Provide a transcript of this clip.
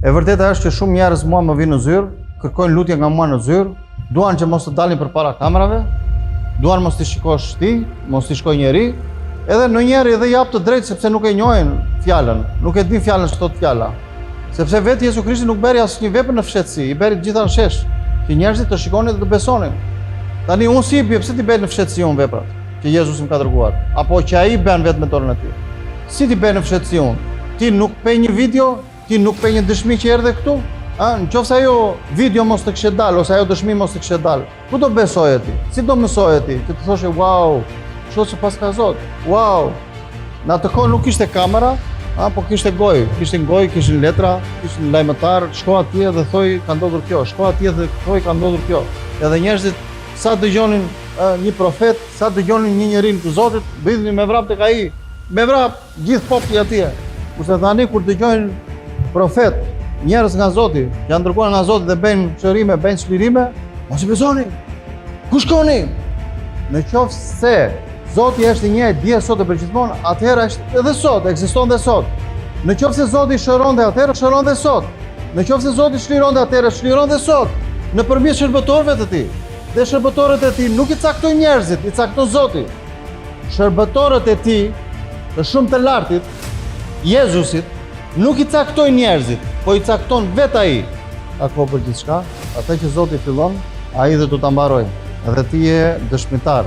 E vërteta është që shumë njerëz mua më vinë në zyrë, kërkojnë lutje nga mua në zyrë, duan që mos të dalin përpara kamerave, duan mos t'i shikosh ti, mos t'i shikoj njeri, edhe ndonjëherë edhe jap të drejtë sepse nuk e njohin fjalën, nuk e din fjalën ç'thot fjala. Sepse vetë Jezu Krishti nuk bëri asnjë vepër në fshehtësi, i bëri gjitha në shesh, që njerëzit të shikonin dhe të besonin. Tani unë si bie pse ti bëj në fshehtësi unë veprat që Jezusi më ka dërguar, apo që ai bën vetë me dorën e tij. Si ti bëj në fshehtësi unë? Ti nuk pe një video, ti nuk pe një dëshmi që erdhe këtu? Nëse ajo video mos të kishte dalë ose ajo dëshmi mos të kishte dalë, ku do besoje ti? Si do mësoje ti? Që të thoshe wow, kështu që pas ka Zot. Wow. Në atë kohë nuk kishte kamera, po kishte gojë, kishin letra, kishin lajmëtar, shko atje dhe thoi ka ndodhur kjo, shko atje dhe thoi ka ndodhur kjo. Edhe njerëzit sa dëgjonin një profet, sa dëgjonin një njerin të Zotit, bidhnin me vrap tek ai, me vrap gjithë populli atje. Kurse tani kur dëgjojnë profet, njerëz nga Zoti, janë dërguar nga Zoti dhe bëjnë çrrime, bëjnë çlirime, mos i besoni. Ku shkoni? Në qoftë se Zoti është i njëjtë dje sot e përgjithmonë, atëherë është edhe sot, ekziston dhe sot. Në qoftë se Zoti shëron dhe atëherë shëron dhe sot. Në qoftë se Zoti shliron dhe atëherë shliron dhe sot. Nëpërmjet shërbëtorëve të tij. Dhe shërbëtorët e tij nuk i caktojnë njerëzit, i cakton Zoti. Shërbëtorët e tij, të shumë të lartit, Jezusit, nuk i caktojnë njerëzit, po i cakton vetë ai. Ka kohë për gjithçka, atë që Zoti fillon, ai dhe do ta mbarojë. Edhe ti je dëshmitar.